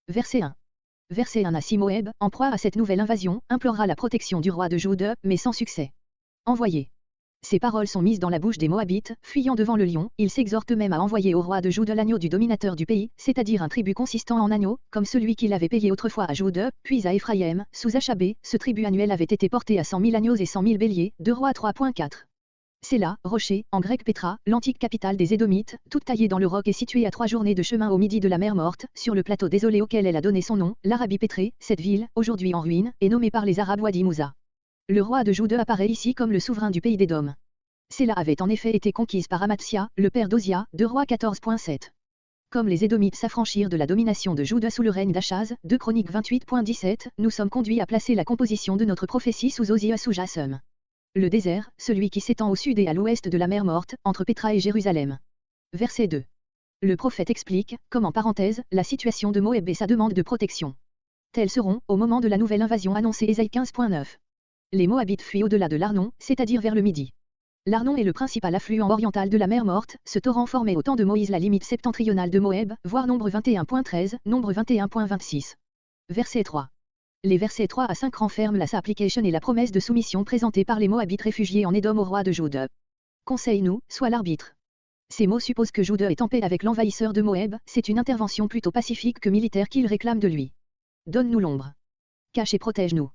Verset 1. Verset 1 Ainsi Moab, en proie à cette nouvelle invasion, implorera la protection du roi de Juda, mais sans succès. Envoyé. Ces paroles sont mises dans la bouche des Moabites, fuyant devant le lion, ils s'exhortent même à envoyer au roi de Juda l'agneau du dominateur du pays, c'est-à-dire un tribut consistant en agneau, comme celui qu'il avait payé autrefois à Juda, puis à Éphraïm, sous Achabé, ce tribut annuel avait été porté à 100 000 agneaux et 100 000 béliers, 2 Rois 3.4. C'est là, rocher, en grec Pétra, l'antique capitale des Édomites, toute taillée dans le roc et située à 3 journées de chemin au midi de la mer Morte, sur le plateau désolé auquel elle a donné son nom, l'Arabie pétrée, cette ville, aujourd'hui en ruine, est nommée par les Arabes Wadi Moussa. Le roi de Juda apparaît ici comme le souverain du pays d'Édom. Celle-là avait en effet été conquise par Amatzia, le père d'Ozia, 2 Rois 14.7. Comme les Édomites s'affranchirent de la domination de Juda sous le règne d'Achaz, 2 Chroniques 28.17, nous sommes conduits à placer la composition de notre prophétie sous Ozia sous Jasum. Le désert, celui qui s'étend au sud et à l'ouest de la mer Morte, entre Pétra et Jérusalem. Verset 2. Le prophète explique, comme en parenthèse, la situation de Moab et sa demande de protection. Tels seront, au moment de la nouvelle invasion annoncée Ésaïe 15.9. Les Moabites fuient au-delà de l'Arnon, c'est-à-dire vers le midi. L'Arnon est le principal affluent oriental de la mer Morte, ce torrent formait au temps de Moïse la limite septentrionale de Moab, voir Nombre 21.13, Nombre 21.26. Verset 3. Les versets 3 à 5 renferment la application et la promesse de soumission présentée par les Moabites réfugiés en Édom au roi de Juda. Conseille-nous, sois l'arbitre. Ces mots supposent que Juda est en paix avec l'envahisseur de Moab, c'est une intervention plutôt pacifique que militaire qu'il réclame de lui. Donne-nous l'ombre. Cache et protège-nous.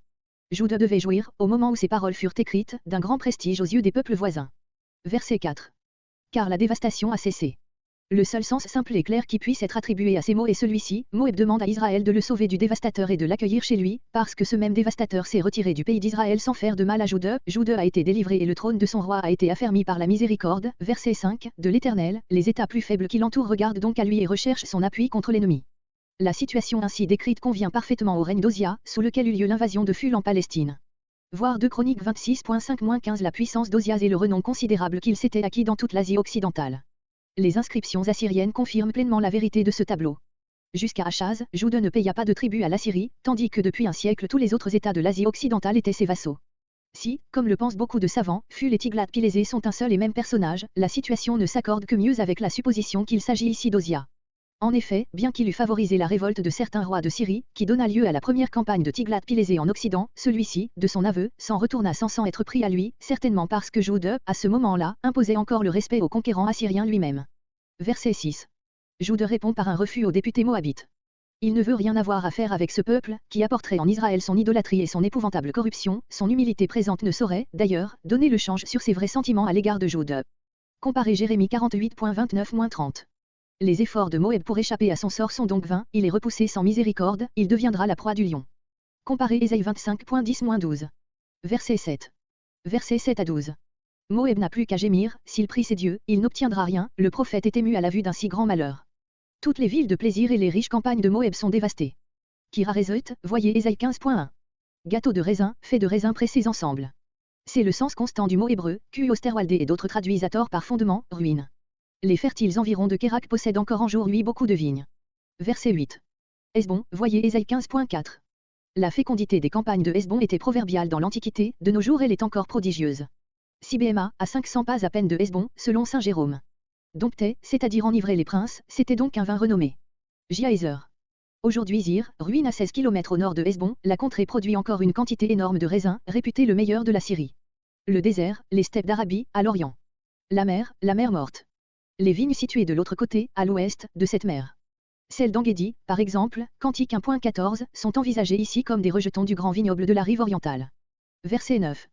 Juda devait jouir, au moment où ces paroles furent écrites, d'un grand prestige aux yeux des peuples voisins. Verset 4. Car la dévastation a cessé. Le seul sens simple et clair qui puisse être attribué à ces mots est celui-ci, Moab demande à Israël de le sauver du dévastateur et de l'accueillir chez lui, parce que ce même dévastateur s'est retiré du pays d'Israël sans faire de mal à Juda, Juda a été délivré et le trône de son roi a été affermi par la miséricorde, verset 5, de l'Éternel, les États plus faibles qui l'entourent regardent donc à lui et recherchent son appui contre l'ennemi. La situation ainsi décrite convient parfaitement au règne d'Ozia, sous lequel eut lieu l'invasion de Phul en Palestine. Voir 2 Chroniques 26.5-15 La puissance d'Ozia et le renom considérable qu'il s'était acquis dans toute l'Asie occidentale. Les inscriptions assyriennes confirment pleinement la vérité de ce tableau. Jusqu'à Achaz, Juda ne paya pas de tribut à l'Assyrie, tandis que depuis un siècle tous les autres États de l'Asie occidentale étaient ses vassaux. Si, comme le pensent beaucoup de savants, Phul et Tiglath-Pilésé sont un seul et même personnage, la situation ne s'accorde que mieux avec la supposition qu'il s'agit ici d'Ozia. En effet, bien qu'il eût favorisé la révolte de certains rois de Syrie, qui donna lieu à la première campagne de Tiglath-Pilésé en Occident, celui-ci, de son aveu, s'en retourna sans être pris à lui, certainement parce que Juda, à ce moment-là, imposait encore le respect au conquérant assyrien lui-même. Verset 6. Juda répond par un refus aux députés moabites. Il ne veut rien avoir à faire avec ce peuple, qui apporterait en Israël son idolâtrie et son épouvantable corruption, son humilité présente ne saurait, d'ailleurs, donner le change sur ses vrais sentiments à l'égard de Juda. Comparez Jérémie 48.29-30. Les efforts de Moab pour échapper à son sort sont donc vains, il est repoussé sans miséricorde, il deviendra la proie du lion. Comparez Ésaïe 25.10-12. Verset 7. Versets 7 à 12. Moab n'a plus qu'à gémir, s'il prie ses dieux, il n'obtiendra rien, le prophète est ému à la vue d'un si grand malheur. Toutes les villes de plaisir et les riches campagnes de Moab sont dévastées. Kira-Réseut, voyez Ésaïe 15.1. Gâteau de raisin, fait de raisins pressés ensemble. C'est le sens constant du mot hébreu, Osterwaldé et d'autres traduisent à tort par fondement, ruine. Les fertiles environs de Kérak possèdent encore en jour lui beaucoup de vignes. Verset 8. Hesbon, voyez Ésaïe 15.4. La fécondité des campagnes de Hesbon était proverbiale dans l'Antiquité, de nos jours elle est encore prodigieuse. Sibéma, à 500 pas à peine de Hesbon, selon saint Jérôme. Domptait, c'est-à-dire enivrer les princes, c'était donc un vin renommé. Jaézer. Aujourd'hui Zir, ruine à 16 km au nord de Hesbon, la contrée produit encore une quantité énorme de raisins, réputés le meilleur de la Syrie. Le désert, les steppes d'Arabie, à l'Orient. La mer Morte. Les vignes situées de l'autre côté, à l'ouest, de cette mer. Celles d'Enguédi, par exemple, Cantique 1.14, sont envisagées ici comme des rejetons du grand vignoble de la rive orientale. Verset 9.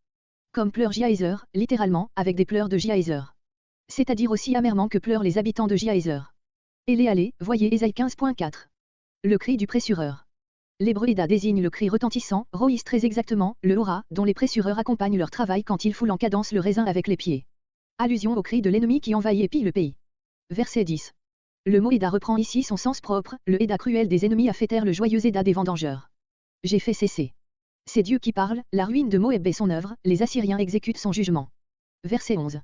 Comme pleure Jaézer, littéralement, avec des pleurs de Jaézer. C'est-à-dire aussi amèrement que pleurent les habitants de Jaézer. Allez, voyez Ésaïe 15.4. Le cri du pressureur. L'hébreu Eda désigne le cri retentissant, roïs très exactement, le hora, dont les pressureurs accompagnent leur travail quand ils foulent en cadence le raisin avec les pieds. Allusion au cri de l'ennemi qui envahit et pille le pays. Verset 10. Le mot Eda reprend ici son sens propre, le Eda cruel des ennemis a fait taire le joyeux Eda des vendangeurs. J'ai fait cesser. C'est Dieu qui parle, la ruine de Moab est son œuvre, les Assyriens exécutent son jugement. Verset 11.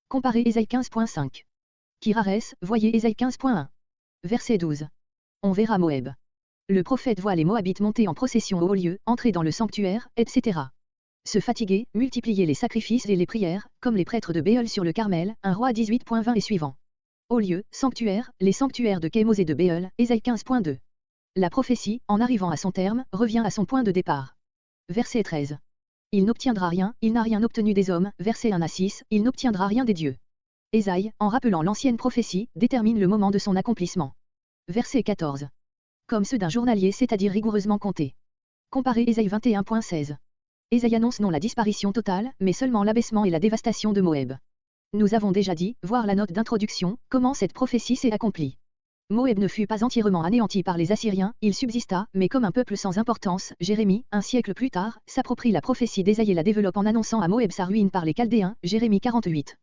Comparez Ésaïe 15.5. Kirares, voyez Ésaïe 15.1. Verset 12. On verra Moab. Le prophète voit les Moabites monter en procession au haut lieu, entrer dans le sanctuaire, etc. Se fatiguer, multiplier les sacrifices et les prières, comme les prêtres de Béol sur le Carmel, 1 Roi 18.20 et suivant. Au lieu, sanctuaire, les sanctuaires de Kémos et de Béol, Ésaïe 15.2. La prophétie, en arrivant à son terme, revient à son point de départ. Verset 13. Il n'obtiendra rien, il n'a rien obtenu des hommes, verset 1 à 6, il n'obtiendra rien des dieux. Ésaïe, en rappelant l'ancienne prophétie, détermine le moment de son accomplissement. Verset 14. Comme ceux d'un journalier, c'est-à-dire rigoureusement compté. Comparez Ésaïe 21.16. Ésaïe annonce non la disparition totale, mais seulement l'abaissement et la dévastation de Moab. Nous avons déjà dit, voir la note d'introduction, comment cette prophétie s'est accomplie. Moab ne fut pas entièrement anéanti par les Assyriens, il subsista, mais comme un peuple sans importance. Jérémie, un siècle plus tard, s'approprie la prophétie d'Ésaïe et la développe en annonçant à Moab sa ruine par les Chaldéens, Jérémie 48.